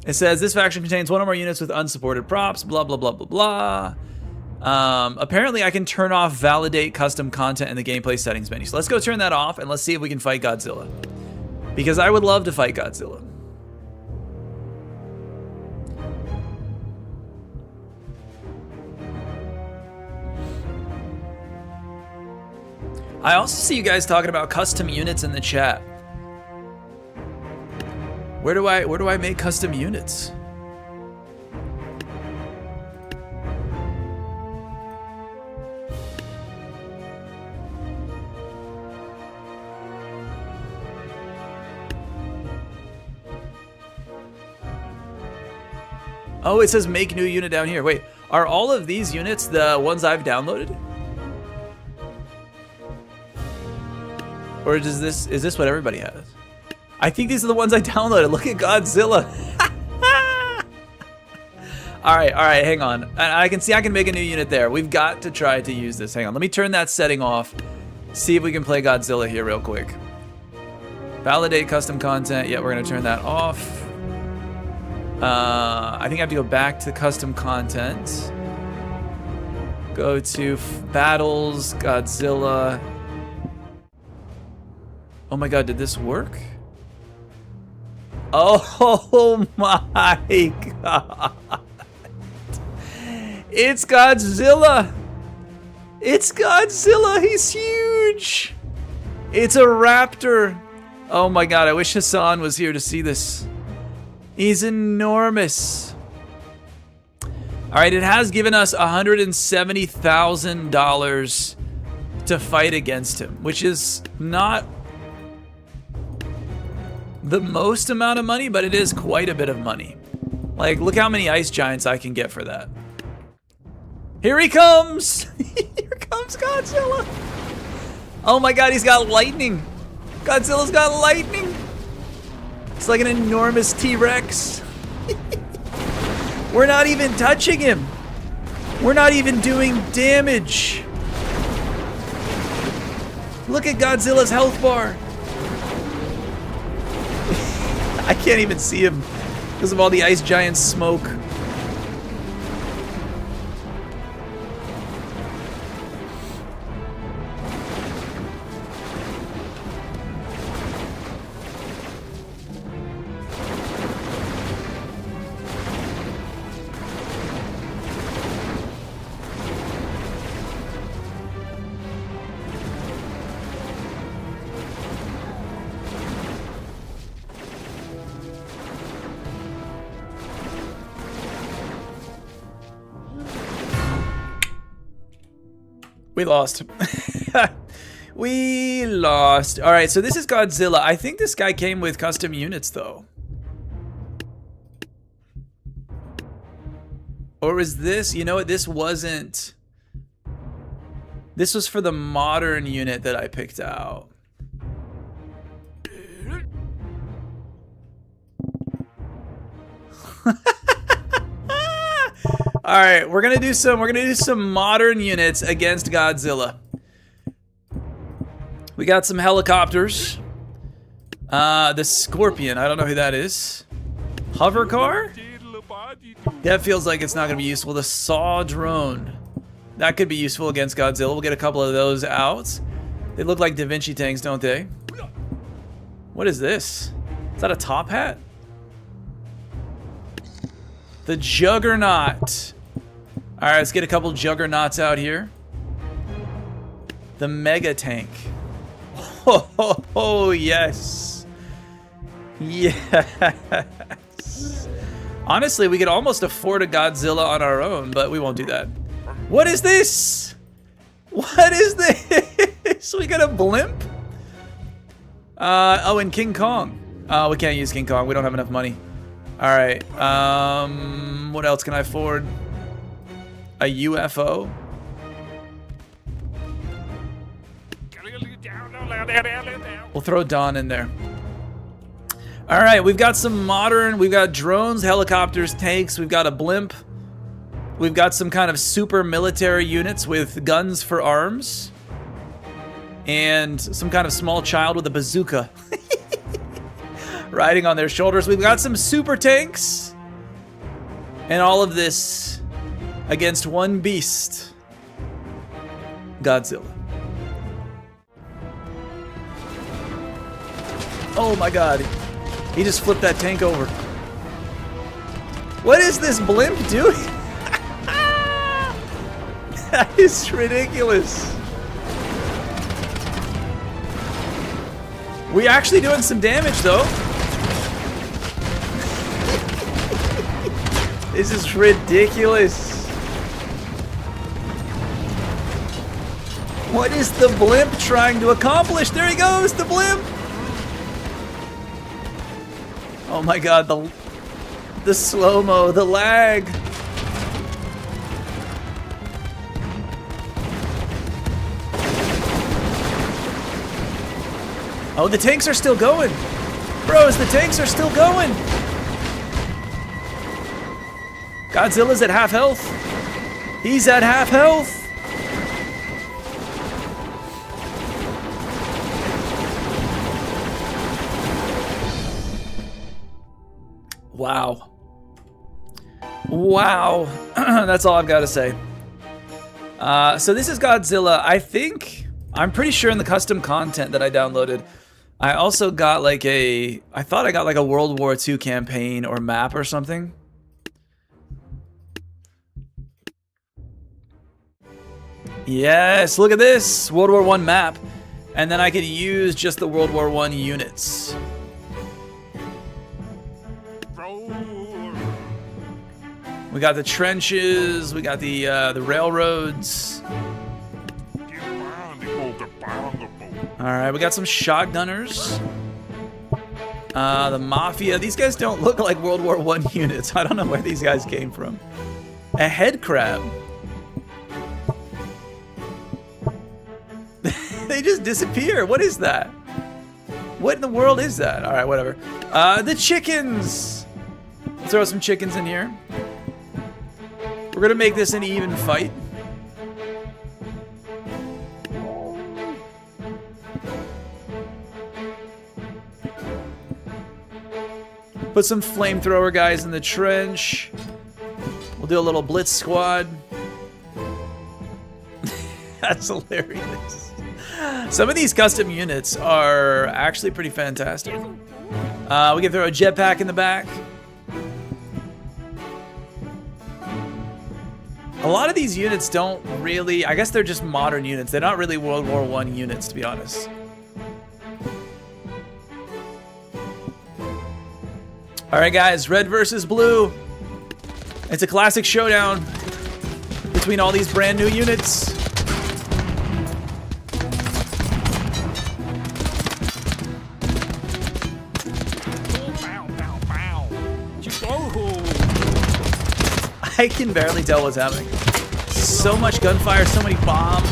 It says this faction contains one or more units with unsupported props, blah, blah, blah, blah, blah. Apparently I can turn off validate custom content in the gameplay settings menu. So let's go turn that off and let's see if we can fight Godzilla. Because I would love to fight Godzilla. I also see you guys talking about custom units in the chat. Where do I make custom units? Oh, it says make new unit down here. Wait, are all of these units the ones I've downloaded? Or is this what everybody has? I think these are the ones I downloaded. Look at Godzilla. all right, hang on. I can see I can make a new unit there. We've got to try to use this. Hang on, let me turn that setting off. See if we can play Godzilla here real quick. Validate custom content. Yeah, we're gonna turn that off. I think I have to go back to custom content. Go to battles, Godzilla. Oh my god, did this work? Oh my god. It's Godzilla. It's Godzilla. He's huge. It's a raptor. Oh my god, I wish Hassan was here to see this. He's enormous. All right, it has given us $170,000 to fight against him, which is not the most amount of money, but it is quite a bit of money. Like, look how many ice giants I can get for that. Here he comes! Here comes Godzilla! Oh my god, he's got lightning! Godzilla's got lightning! It's like an enormous T-Rex. We're not even touching him! We're not even doing damage! Look at Godzilla's health bar! I can't even see him because of all the ice giant smoke. We lost. We lost. All right, so this is Godzilla. I think this guy came with custom units, though. Or is this... You know what? This wasn't... This was for the modern unit that I picked out. All right, we're gonna do some modern units against Godzilla. We got some helicopters. The Scorpion, I don't know who that is. Hover car? That feels like it's not gonna be useful. The Saw drone. That could be useful against Godzilla. We'll get a couple of those out. They look like Da Vinci tanks, don't they? What is this? Is that a top hat? The Juggernaut. All right, let's get a couple Juggernauts out here. The Mega Tank. Oh, yes. Yes. Honestly, we could almost afford a Godzilla on our own, but we won't do that. What is this? What is this? We got a blimp? Oh, and King Kong. We can't use King Kong. We don't have enough money. All right. What else can I afford? A UFO? We'll throw Don in there. All right, we've got some modern, we've got drones, helicopters, tanks, we've got a blimp. We've got some kind of super military units with guns for arms. And some kind of small child with a bazooka. Riding on their shoulders. We've got some super tanks. And all of this against one beast. Godzilla. Oh my god. He just flipped that tank over. What is this blimp doing? That is ridiculous. We actually doing some damage though. This is ridiculous. What is the blimp trying to accomplish? There he goes, the blimp. Oh my god, the slow-mo, the lag. Oh, the tanks are still going. Bros, the tanks are still going. Godzilla's at half health. He's at half health. Wow. Wow. That's all I've got to say. So this is Godzilla. I'm pretty sure in the custom content that I downloaded, I also got like I thought I got like a World War II campaign or map or something. Yes, look at this. World War I map. And then I could use just the World War I units. We got the trenches, we got the railroads. Alright, we got some shotgunners. The Mafia. These guys don't look like World War I units. I don't know where these guys came from. A head crab. They just disappear. What is that? What in the world is that? Alright, whatever. The chickens. Let's throw some chickens in here. We're gonna make this an even fight. Put some flamethrower guys in the trench. We'll do a little blitz squad. That's hilarious. Some of these custom units are actually pretty fantastic. We can throw a jetpack in the back. A lot of these units don't really, I guess they're just modern units. They're not really World War I units, to be honest. All right, guys, red versus blue. It's a classic showdown between all these brand new units. I can barely tell what's happening. So much gunfire, so many bombs.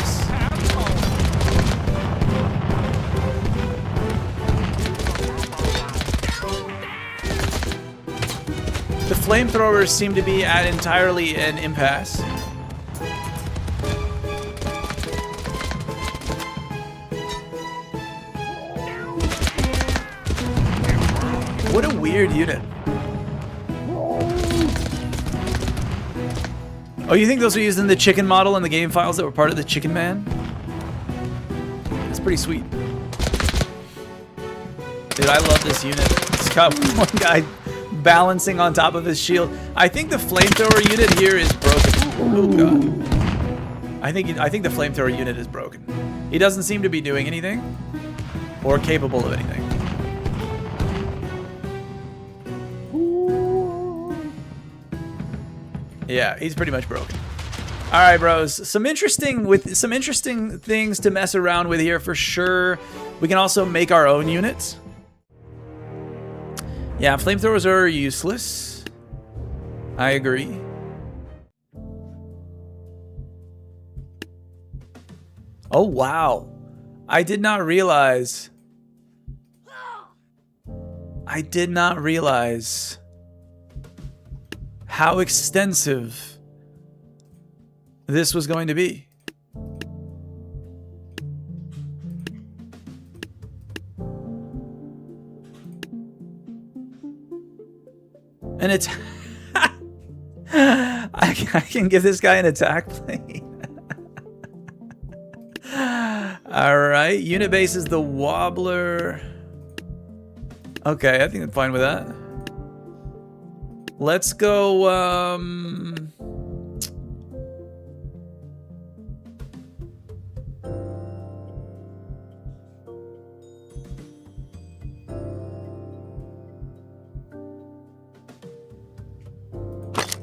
The flamethrowers seem to be at entirely an impasse. What a weird unit. Oh, you think those are used in the chicken model in the game files that were part of the Chicken Man? That's pretty sweet. Dude, I love this unit. It's got one guy balancing on top of his shield. I think the flamethrower unit here is broken. Oh god. I think the flamethrower unit is broken. He doesn't seem to be doing anything or capable of anything. Yeah, he's pretty much broken. All right, bros. Some interesting things to mess around with here for sure. We can also make our own units. Yeah, flamethrowers are useless. I agree. Oh, wow. I did not realize how extensive this was going to be. And it's I can give this guy an attack plane. All right, unit base is the Wobbler. Okay, I think I'm fine with that. Let's go,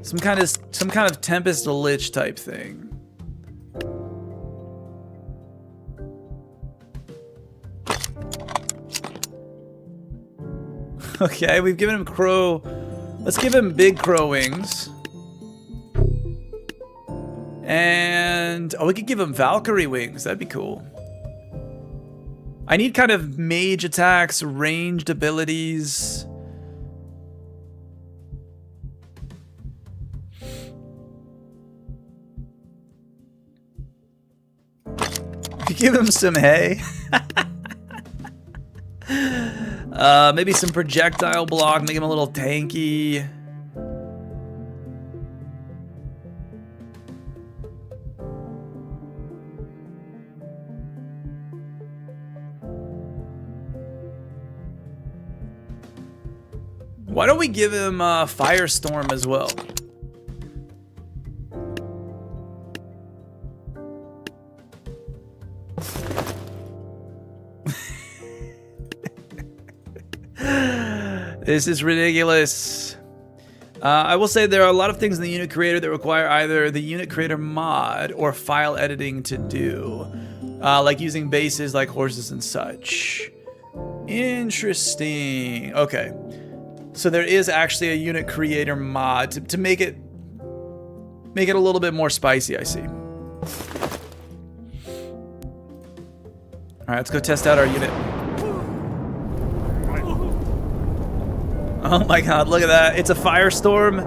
some kind of Tempest Lich type thing. Okay, we've given him crow. Let's give him big crow wings. And oh, we could give him Valkyrie wings. That'd be cool. I need kind of mage attacks, ranged abilities. Give him some hay. Maybe some projectile block, make him a little tanky. Why don't we give him Firestorm as well? This is ridiculous. I will say there are a lot of things in the unit creator that require either the unit creator mod or file editing to do. Like using bases like horses and such. Interesting. Okay. So there is actually a unit creator mod to make it a little bit more spicy, I see. Alright, let's go test out our unit. Oh my god, look at that. It's a firestorm.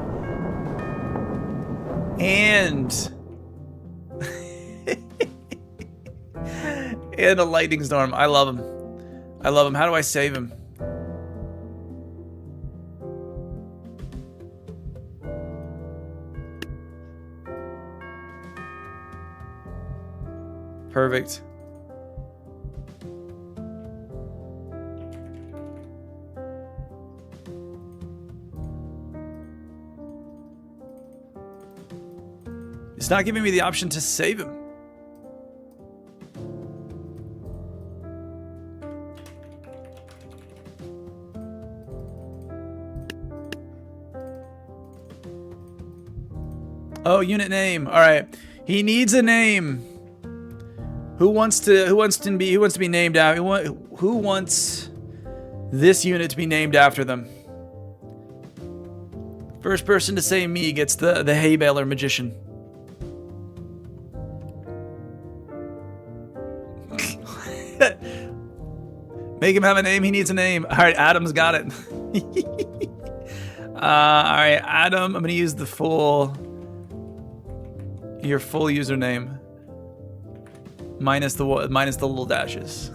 And... and a lightning storm. I love him. I love him. How do I save him? Perfect. It's not giving me the option to save him. Oh, unit name. All right. He needs a name. Who wants to be named out? Who wants this unit to be named after them? First person to say me gets the hay baler magician. Make him have a name. He needs a name. All right, Adam's got it. All right, Adam. I'm gonna use your full username minus the little dashes.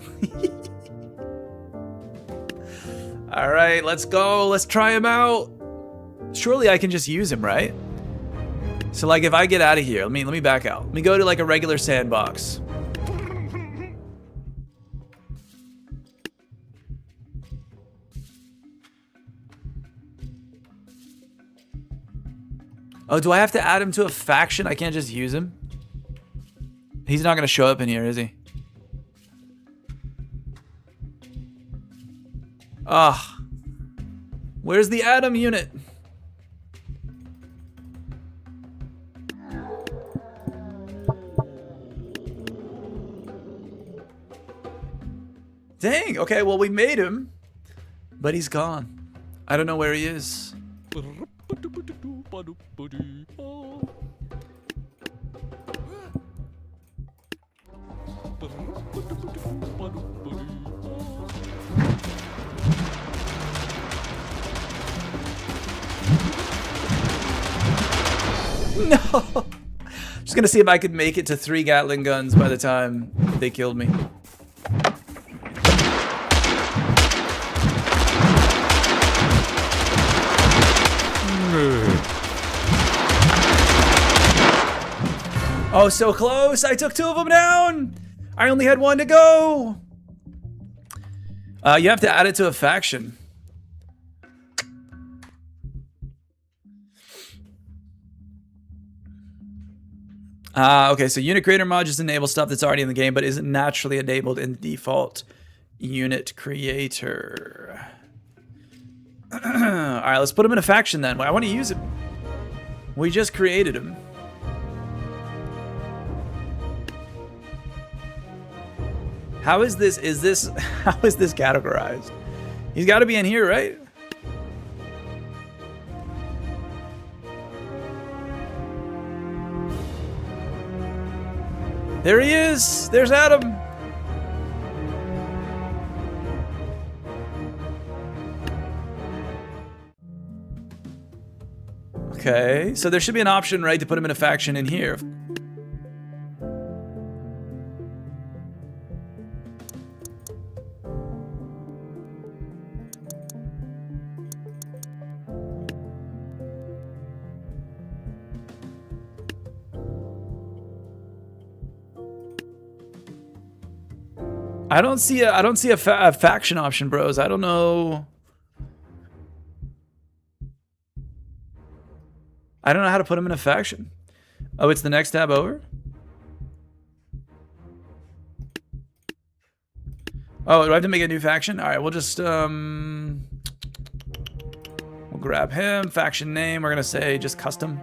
All right, let's go. Let's try him out. Surely I can just use him, right? So like, if I get out of here, let me back out. Let me go to like a regular sandbox. Oh, do I have to add him to a faction? I can't just use him? He's not going to show up in here, is he? Ah. Where's the Adam unit? Dang, okay, well we made him, but he's gone. I don't know where he is. No! Just gonna see if I could make it to 3 Gatling guns by the time they killed me. Oh, so close! I took 2 of them down! I only had 1 to go! You have to add it to a faction. Okay, so unit creator mod just enables stuff that's already in the game, but isn't naturally enabled in the default unit creator. Alright, let's put him in a faction then. I want to use him. We just created him. How is this, how is this categorized? He's got to be in here, right? There he is! There's Adam! Okay, so there should be an option, right, to put him in a faction in here. I don't see a faction option, bros. I don't know. I don't know how to put him in a faction. Oh, it's the next tab over? Oh, do I have to make a new faction? All right, we'll just we'll grab him. Faction name. We're gonna say just custom.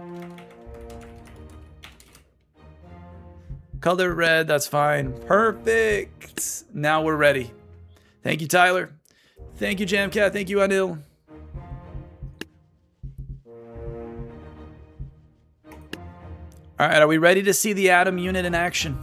Color red, that's fine. Perfect. Now we're ready. Thank you, Tyler. Thank you, Jamcat. Thank you, Anil. All right, are we ready to see the Adam unit in action?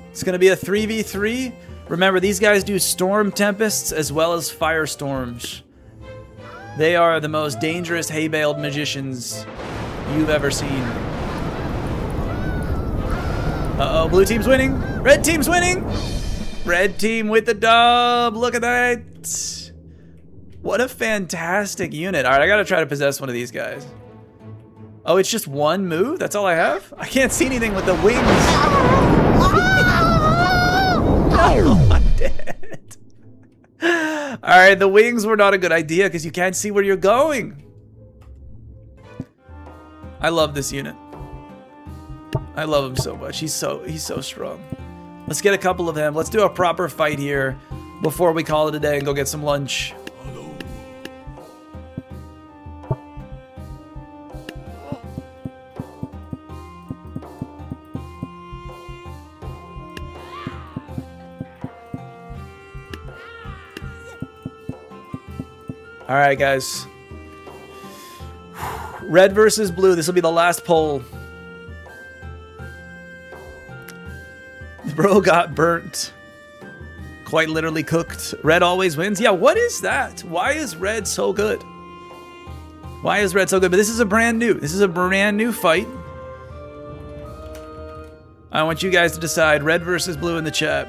It's going to be a 3v3. Remember, these guys do storm tempests as well as firestorms. They are the most dangerous hay-baled magicians you've ever seen. Uh-oh, blue team's winning. Red team's winning. Red team with the dub. Look at that. What a fantastic unit. All right, I got to try to possess one of these guys. Oh, it's just one move? That's all I have? I can't see anything with the wings. No, I'm dead. Alright, the wings were not a good idea because you can't see where you're going. I love this unit. I love him so much. He's so strong. Let's get a couple of them. Let's do a proper fight here before we call it a day and go get some lunch. All right, guys. Red versus blue. This will be the last poll. Bro got burnt. Quite literally cooked. Red always wins. Yeah, what is that? Why is red so good? Why is red so good? But this is a brand new fight. I want you guys to decide red versus blue in the chat.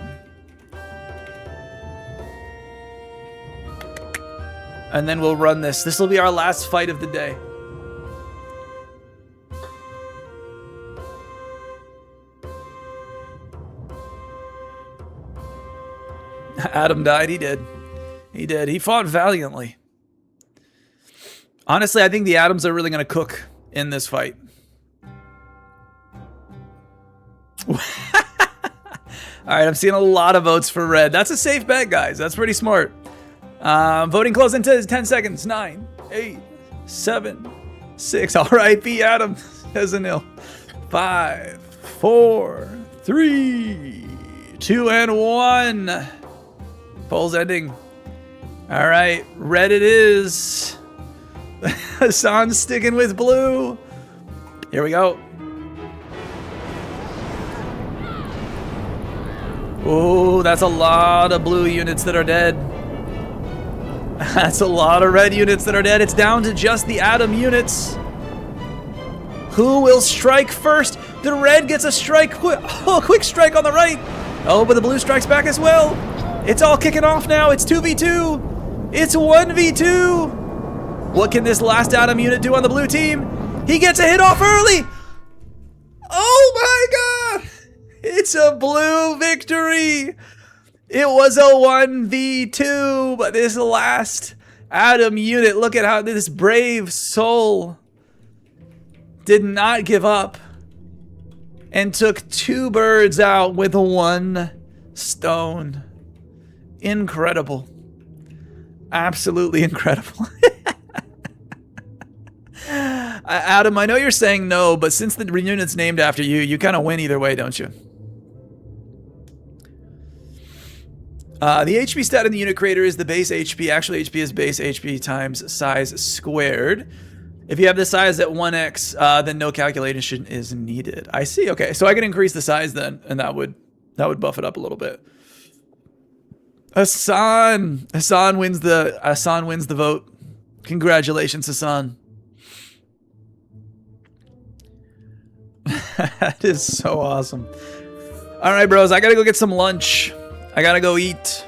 And then we'll run this. This will be our last fight of the day. Adam died. He did. He did. He fought valiantly. Honestly, I think the Adams are really going to cook in this fight. All right, I'm seeing a lot of votes for red. That's a safe bet, guys. That's pretty smart. Voting close into 10 seconds. 9, 8, 7, 6. All right, B. Adam has a nil. 5, 4, 3, 2, and 1. Poll's ending. All right, red it is. Hassan's sticking with blue. Here we go. Oh, that's a lot of blue units that are dead. That's a lot of red units that are dead. It's down to just the Adam units. Who will strike first? The red gets a strike. Oh, quick strike on the right. Oh, but the blue strikes back as well. It's all kicking off now. It's 2v2. It's 1v2. What can this last Adam unit do on the blue team? He gets a hit off early. Oh my God. It's a blue victory. It was a 1v2, but this last Adam unit, look at how this brave soul did not give up and took 2 birds out with 1 stone. Incredible. Absolutely incredible. Adam, I know you're saying no, but since the unit's named after you, you kind of win either way, don't you? The HP stat in the unit creator is the base HP. Actual HP is base HP times size squared. If you have the size at 1x, then no calculation is needed. I see. Okay, so I can increase the size then, and that would buff it up a little bit. Hassan wins the vote. Congratulations, Hassan. That is so awesome. All right, bros, I gotta go get some lunch. I gotta go eat. So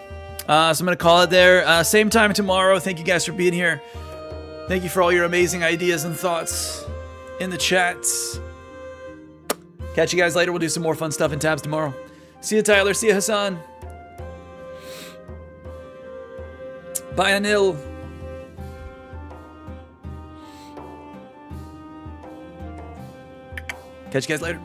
I'm gonna call it there. Same time tomorrow. Thank you guys for being here. Thank you for all your amazing ideas and thoughts in the chats. Catch you guys later. We'll do some more fun stuff in tabs tomorrow. See you, Tyler. See you, Hassan. Bye, Anil. Catch you guys later.